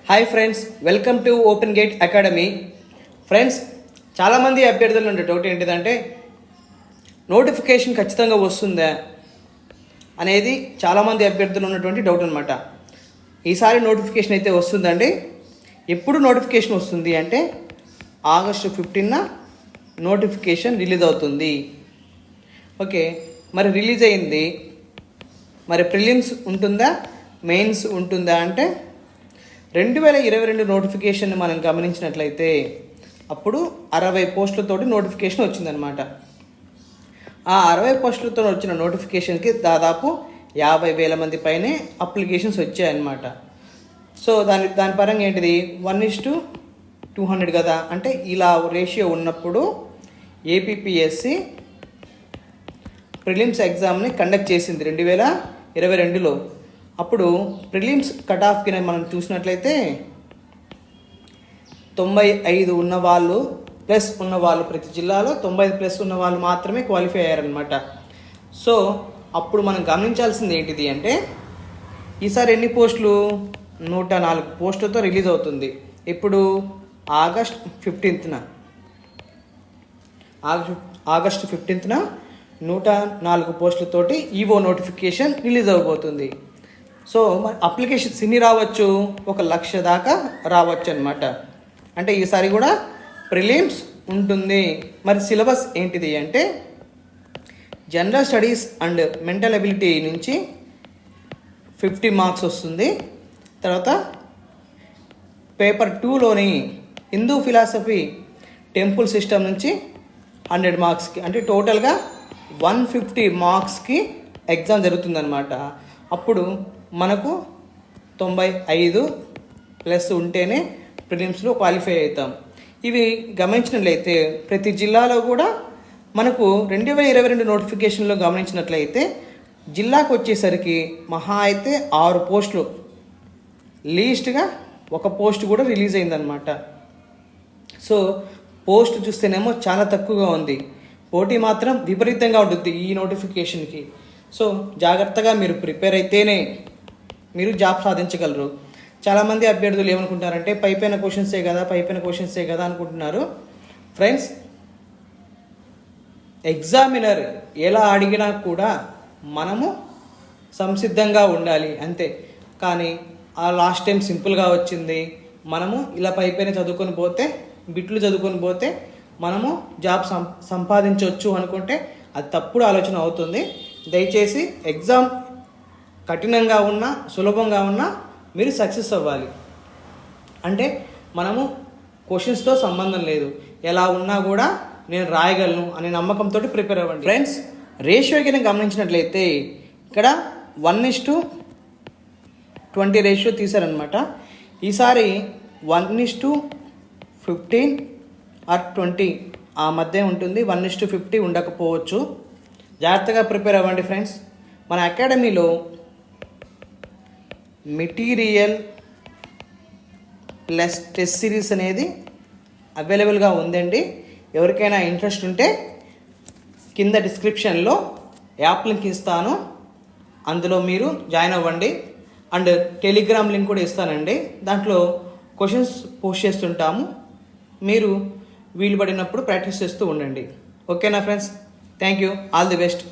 Hi friends, welcome to open gate academy. Friends, చాలామంది అభ్యర్థులు ఉండే డౌట్ ఏంటిదంటే నోటిఫికేషన్ ఖచ్చితంగా వస్తుందా అనేది చాలామంది అభ్యర్థులు ఉన్నటువంటి డౌట్ అనమాట. ఈసారి నోటిఫికేషన్ అయితే వస్తుందండి. ఎప్పుడు నోటిఫికేషన్ వస్తుంది అంటే ఆగస్టు 15న నోటిఫికేషన్ రిలీజ్ అవుతుంది. ఓకే, మరి రిలీజ్ అయింది, మరి ప్రిలిమ్స్ ఉంటుందా మెయిన్స్ ఉంటుందా అంటే 2022 నోటిఫికేషన్ మనం గమనించినట్లయితే అప్పుడు 60 పోస్టులతోటి నోటిఫికేషన్ వచ్చిందనమాట. ఆ 60 పోస్టులతో వచ్చిన నోటిఫికేషన్కి దాదాపు 50,000 మంది పైనే అప్లికేషన్స్ వచ్చాయన్నమాట. సో దాని పరంగా ఏంటిది 1:200 కదా, అంటే ఇలా రేషియో ఉన్నప్పుడు ఏపీపీఎస్సి ప్రిలిమ్స్ ఎగ్జామ్ని కండక్ట్ చేసింది 2022లో. అప్పుడు ప్రిలిమ్స్ కట్ ఆఫ్కి మనం చూసినట్లయితే 95 ఉన్నవాళ్ళు ప్లస్ ఉన్నవాళ్ళు, ప్రతి జిల్లాలో 95+ ఉన్న వాళ్ళు మాత్రమే క్వాలిఫై అయ్యారనమాట. సో అప్పుడు మనం గమనించాల్సింది ఏంటిది అంటే ఈసారి ఎన్ని పోస్టులు 104 పోస్టులతో రిలీజ్ అవుతుంది. ఇప్పుడు ఆగస్ట్ 15న 104 పోస్టులతోటి ఈవో నోటిఫికేషన్ రిలీజ్ అవబోతుంది. సో అప్లికేషన్స్ ఎన్ని రావచ్చు, 1,00,000 దాకా రావచ్చు అనమాట. అంటే ఈసారి కూడా ప్రిలిమ్స్ ఉంటుంది. మరి సిలబస్ ఏంటిది అంటే general studies and mental ability నుంచి 50 మార్క్స్ వస్తుంది. తర్వాత పేపర్ 2లోని హిందూ ఫిలాసఫీ టెంపుల్ సిస్టమ్ నుంచి 100 మార్క్స్కి, అంటే టోటల్గా 150 మార్క్స్కి ఎగ్జామ్ జరుగుతుందన్నమాట. అప్పుడు మనకు 95+ ఉంటేనే ప్రిలిమ్స్లో క్వాలిఫై అవుతాం. ఇవి గమనించినట్లయితే ప్రతి జిల్లాలో కూడా మనకు 2022 నోటిఫికేషన్లో గమనించినట్లయితే జిల్లాకు వచ్చేసరికి మహా అయితే 6 పోస్టులు, లీస్ట్గా 1 పోస్ట్ కూడా రిలీజ్ అయిందనమాట. సో పోస్ట్ చూస్తేనేమో చాలా తక్కువగా ఉంది, పోటీ మాత్రం విపరీతంగా ఉంటుంది ఈ నోటిఫికేషన్కి. సో జాగ్రత్తగా మీరు ప్రిపేర్ అయితేనే మీరు జాబ్ సాధించగలరు. చాలామంది అభ్యర్థులు ఏమనుకుంటారంటే పైపైన క్వశ్చన్సే కదా అనుకుంటున్నారు. ఫ్రెండ్స్, ఎగ్జామినర్ ఎలా అడిగినా కూడా మనము సంసిద్ధంగా ఉండాలి అంతే. కానీ ఆ లాస్ట్ టైం సింపుల్గా వచ్చింది, మనము ఇలా పైపైన చదువుకొని పోతే, బిట్లు చదువుకొని పోతే మనము జాబ్ సంపాదించవచ్చు అనుకుంటే అది తప్పుడు ఆలోచన అవుతుంది. దయచేసి ఎగ్జామ్ కఠినంగా ఉన్నా సులభంగా ఉన్నా మీరు సక్సెస్ అవ్వాలి. అంటే మనము క్వశ్చన్స్తో సంబంధం లేదు, ఎలా ఉన్నా కూడా నేను రాయగలను అనే నమ్మకంతో ప్రిపేర్ అవ్వండి. ఫ్రెండ్స్, రేషియోకి గమనించినట్లయితే ఇక్కడ 1:20 రేషియో తీశారనమాట. ఈసారి 1:15 or 20 ఆ మధ్య ఉంటుంది, 1:50 ఉండకపోవచ్చు. జాగ్రత్తగా ప్రిపేర్ అవ్వండి ఫ్రెండ్స్. మన అకాడమీలో మెటీరియల్ ప్లస్ టెస్ట్ సిరీస్ అనేది అవైలబుల్గా ఉందండి. ఎవరికైనా ఇంట్రెస్ట్ ఉంటే కింద డిస్క్రిప్షన్లో యాప్ లింక్ ఇస్తాను, అందులో మీరు జాయిన్ అవ్వండి. అండ్ టెలిగ్రామ్ లింక్ కూడా ఇస్తానండి, దాంట్లో క్వశ్చన్స్ పోస్ట్ చేస్తుంటాము. మీరు వీలు పడినప్పుడు ప్రాక్టీస్ చేస్తూ ఉండండి. ఓకేనా friends? Thank you, all the best.